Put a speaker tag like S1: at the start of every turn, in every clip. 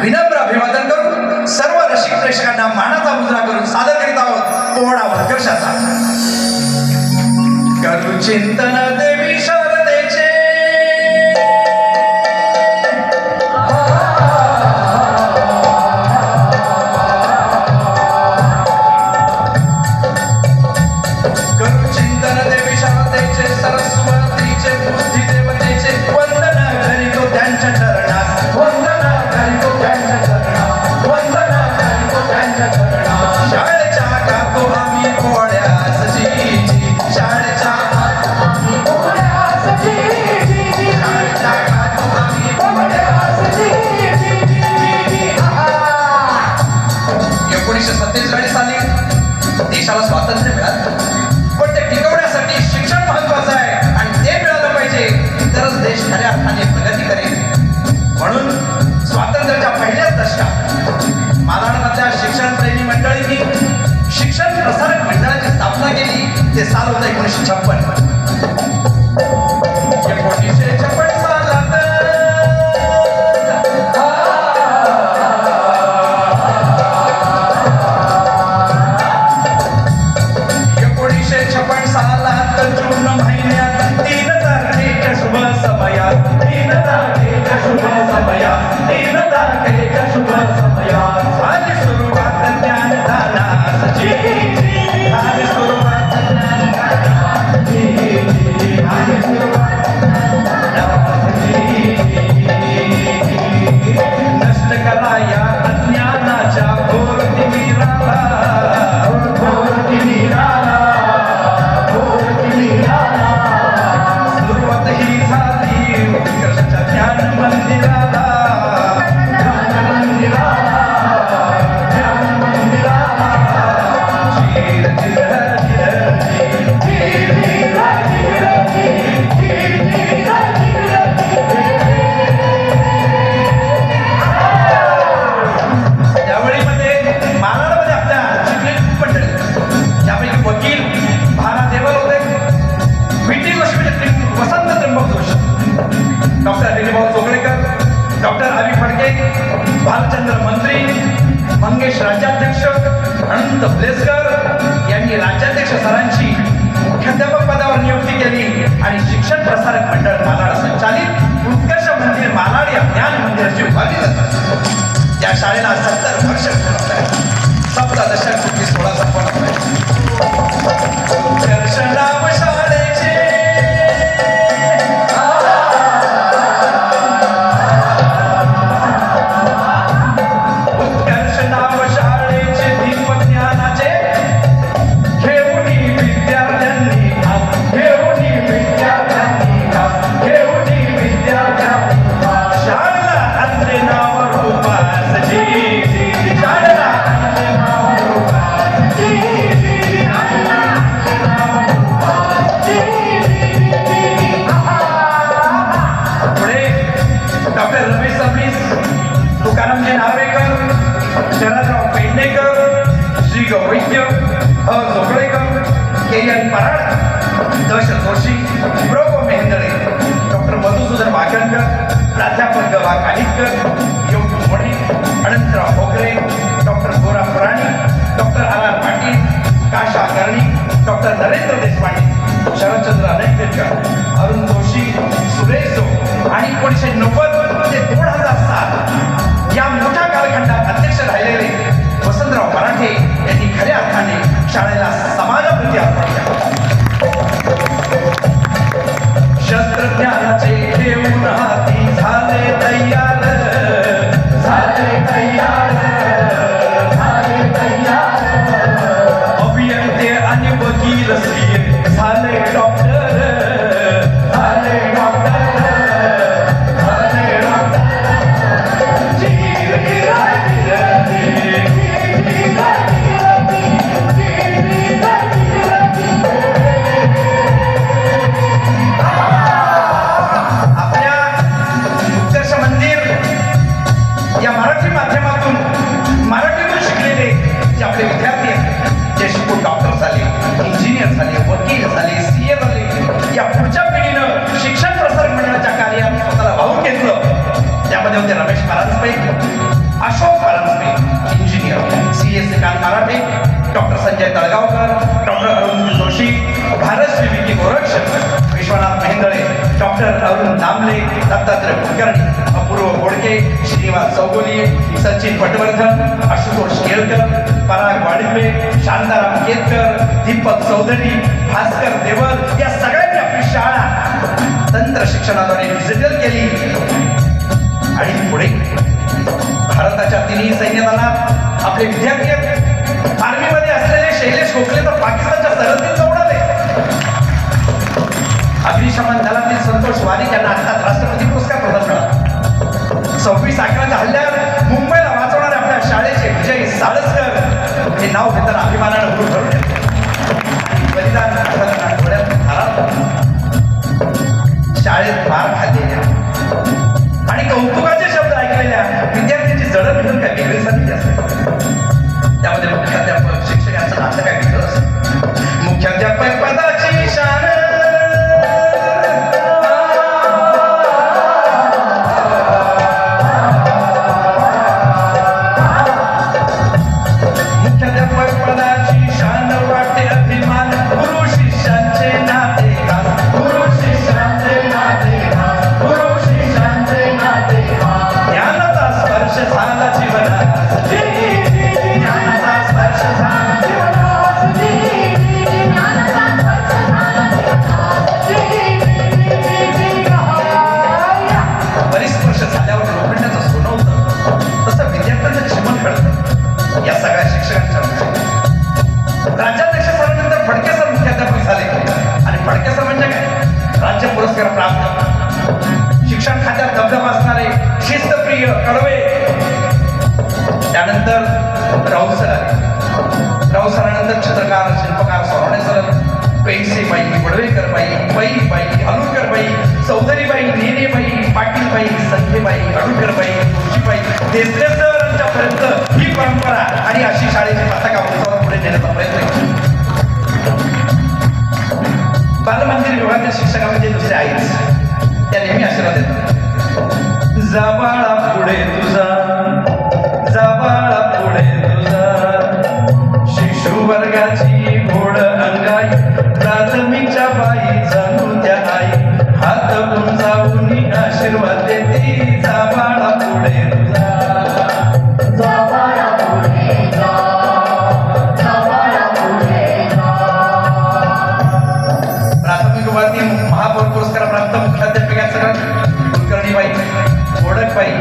S1: विनम्र अभिवादन करून सर्व रसिक प्रेक्षकांना मानाचा मुद्रा करून सादर करीत आहोत पोवाडा उत्कर्षाचा. करू चिंतन देवी शारदेचे सरस्वतीचे बुद्धी देवतेचे वंदना करीतो त्यांच्या चरणात वंदना करीतो त्यांच्या चरणात वंदना करीतो त्यांच्या चरणात. शाळेच्या गातो आम्ही पोळ्याची शाळेच्या आम्ही पोळ्याची शाळेच्या गातो आम्ही पोळ्याची. 1947 साली देशाला स्वातंत्र्य मिळालं, पण ते टिकवण्यासाठी शिक्षण महत्वाचं आहे आणि ते मिळालं पाहिजे तरच देश खऱ्या अर्थाने प्रगती करेल. म्हणून स्वातंत्र्याच्या पहिल्याच दशकात मालाडमधल्या शिक्षण प्रेमी मंडळींनी शिक्षण प्रसारक मंडळाची स्थापना केली. ते साल होतं 1956. 1956 सालात जून महिन्यात 3 तारखेच्या शुभ समयात 3 तारखेच्या शुभ समयात 3 तारखेच्या शुभ समयात झाली सुरुवात ज्ञानदानाची झाली सुरुवात ज्ञानदानाची झाली सुरुवात ज्ञानदानाची. नष्ट करा या अज्ञानाच्या घोर तिमिराला घोर तिमिराला. सुरुवात ही झाली उत्कर्षाच्या ज्ञान मंदिराला ज्ञान मंदिराला ज्ञान मंदिराला. धीर धीर धीर धीर त्यावेळीमध्ये मालाडमध्ये आपल्या शिकलेली मंडळी त्यापैकी वकील भारा देवल होते, व्हीटी जोशी म्हणजे वसंत त्र्यंबक जोशी, डॉक्टर हरिभाऊ जोगळेकर, डॉक्टर अवी फडके, भालचंद्र मंत्री, मंगेश राज्याध्यक्ष, अनंत प्लेसकर यांनी राज्याध्यक्ष सरांची मुख्याध्यापक पदावर नियुक्ती केली आणि शिक्षण प्रसारक मंडळ मालाड संचालित उत्कर्ष मंदिर मालाड या ज्ञान मंदिराची उभारली जातात. या शाळेला 70 वर्ष पूर्ण आहेत. 17 दशक पूर्वी 16 संपन्न आहे. उत्कर्ष नाव शाळेचे उत्कर्ष नाव शाळेचे दीप ज्ञानाचे घेऊन विद्यार्थ्यांनी घेऊन विद्यार्थ्यांनी घेऊन विद्यार्थ्यांनी शाळेला आणले नाव रूपासजी शाळेला आणले नाव रूपासजी. पुढे डॉक्टर रमेश सबनीस, तुकारामजी नार्वेकर, शरदराव पेडणेकर, श्री गवैद्य, जोगळेकर, के.एन. पराड, दश जोशी, प्रो. मेहेंदळे, डॉक्टर मधुसूदन वाघणकर, प्राध्यापक ग. वा. कालितकर, योगी मोडे, Anantrao भोगरे, doctor Gora Purani, doctor R. Patil, Kasha Karni, doctor Narendra Deshpande, Sharadchandra Anekwelkar, Arun Joshi, Suresh जो आणि 1990 ते 2007 या मोठ्या कालखंडात अध्यक्ष राहिलेले वसंतराव मराठे यांनी खऱ्या अर्थाने शाळेला समाजाप्रती अर्पण केले. शस्त्रज्ञानाचे घेऊन हाती झाले तयार झाले तयार झाले तयार. अभियंते आणि वकील सीए झाले डॉक्टर झाले डॉक्टर झाले डॉक्टर. धीर धीर धीर आपल्या उत्कर्ष मंदिर या मराठी माध्यमातून मराठीतून शिकलेले जे आपले विद्यार्थी आहेत, जे शिकून डॉक्टर झाले, इंजिनियर झाले, वकील झाले, सीए झाले, या पुढच्या पिढीनं शिक्षण प्रसारक मंडळाच्या कार्यात स्वतःला वाहून घेतलं. त्यामध्ये होते Ramesh Paranjape, Ashok Paranjape engineer, CS Shrikant Marathe, doctor Sanjay Talgaonkar, doctor Arun Joshi, Bharatshri Vicky Gorakshak, Vishwanath Mehendale, doctor Arun Damle, Dattatray Kulkarni, Apurva Godke, Shrinivas Chougule, Sachin Patwardhan, Ashutosh Kelkar, Parag Wadimbe, Shantaram Ketkar, Deepak Chaudhari, Bhaskar Deval या सगळ्यांनी आपली शाळा तंत्र शिक्षणाद्वारे डिजिटल केली आणि पुढे भारताच्या तिन्ही सैन्य दलात आपले विद्यार्थी आहेत. आर्मीमध्ये असलेले शैलेश गोखले तर पाकिस्तानच्या सरहद्दीत उडाले. अग्निशमन दलातील संतोष वारिक यांना आताच राष्ट्रपती पुरस्कार प्रदान झाला. 26/11च्या हल्ल्यात मुंबईला वाचवणाऱ्या आपल्या शाळेचे विजय साळसकर हे नाव घेताना अभिमानानं उभं ठरवले. बलिदान आठवताना डोळ्यात धारा, शाळेत मार खाल्लेल्या आणि कौतुकाचे शब्द ऐकलेल्या विद्यार्थ्यांची जडणघडण काय वेगळी झालेली असते. त्यामध्ये मुख्याध्यापक शिक्षक यांचं नातं काय वेगळं असतं. मुख्याध्यापक पदाची शान, मुख्याध्यापक पदाची शान वाटते अभिमान. गुरु शिष्यांचे नाते खास, गुरु शिष्यांचे नाते खास, गुरु शिष्यांचे नाते खास. ज्ञानाचा स्पर्श झाला जीवनात, ज्ञानाचा स्पर्श झाला जीवनात. परिस्पर्श झाल्यावर लोखंडाचं सोनं होतं, तसं विद्यार्थ्यांचं जीवन घडतं. या सगळ्या शिक्षकांच्या राज्याध्यक्ष झाल्यानंतर फडके सर मुख्याध्यापक झाले आणि फडके सर म्हणजे काय, राज्य पुरस्कार प्राप्त, शिक्षण खात्यात दबदबा असणारे, शिस्तप्रिय, कडवे. त्यानंतर राऊत सर आले. राऊत सरानंतर चित्रकार, शिल्पकार सोनवणे सर, पेंडसेबाई, वडवेकरबाई, बाई, अलुकरबाई, चौधरीबाई, नेनेबाई, पाटीलबाई, संख्येबाई, अडुकरबाई, जोशीबाई, देसले सरांच्या पर्यंत ही परंपरा आणि अशी शाळेची पताका उंचावर पुढे नेण्याचा प्रयत्न केला. बालमंदिर विभागातील शिक्षकांमध्ये दुसरे आईच, त्या नेहमी आशीर्वाद देतात. जा बाळा पुढे तुझा, जा बाळा पुढे तुझा, शिशु वर्गाची घोड अंगाई, प्राथमिकच्या बाई जाणू त्या आई, हात उंचावून आशीर्वाद देते. जा बाळा पुढे तुझा, जा बाळा पुढे जा, जा बाळा पुढे जा. प्राथमिक विभागातील महापौर पुरस्कार प्राप्त मुख्याध्यापिका कुलकर्णीबाई, गोडकबाई,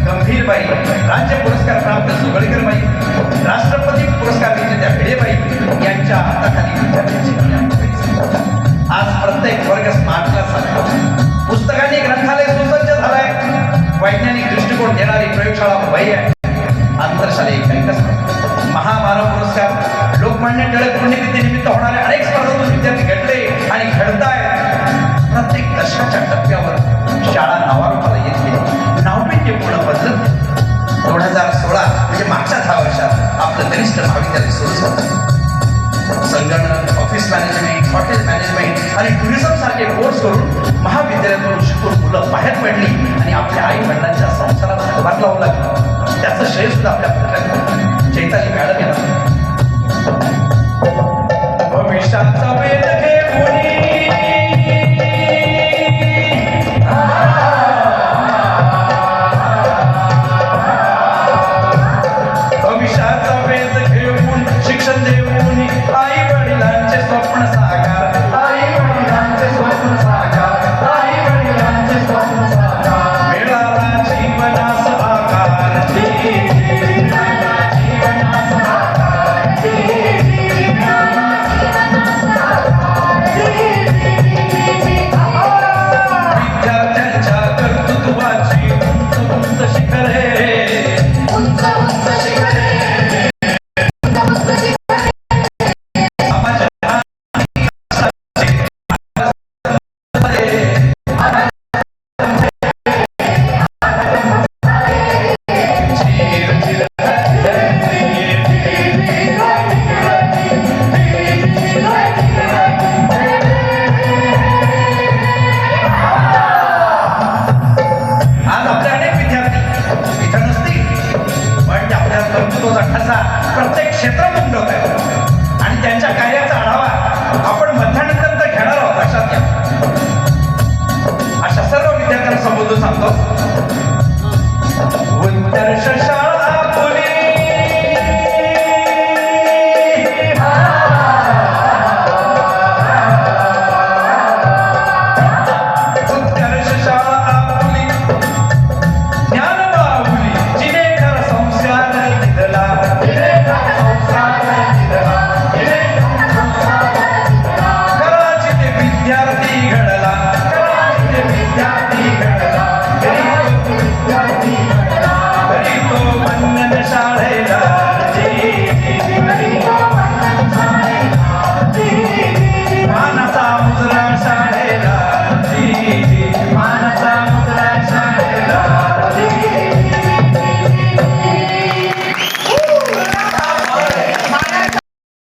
S1: गंभीरबाई, राज्य पुरस्कार प्राप्त सुगळकरबाई, राष्ट्रपती पुरस्कार विजेत्या भिडेबाई यांच्या हाताखाली विद्यार्थ्यांची. आज प्रत्येक वर्ग स्मार्ट क्लास झाला, पुस्तकांनी ग्रंथालय सुसज्ज झालंय, वैज्ञानिक दृष्टिकोन देणारी प्रयोगशाळा उभी आहे, आंतरशालेय कैकस, महामानव पुरस्कार, लोकमान्य टिळक पुण्यतिथीनिमित्त होणारे अनेक स्पर्धातून विद्यार्थी घडले आणि घडतायत. प्रत्येक दशकाच्या टप्प्यावर शाळा नावारूपाला येत गेली, नावपेटी पूर्ण बदलत. 2016 म्हणजे मागच्या 10 वर्षात आपलं कनिष्ठ महाविद्यालय सुरू झालं. संगणक, ऑफिस मॅनेजमेंट, हॉटेल मॅनेजमेंट आणि टुरिझम सारखे कोर्स करून महाविद्यालयातून शिकून मुलं बाहेर पडली आणि आपल्या आई वडिलांच्या संसारात हातभार लावू लागली. त्याचं श्रेय सुद्धा आपल्या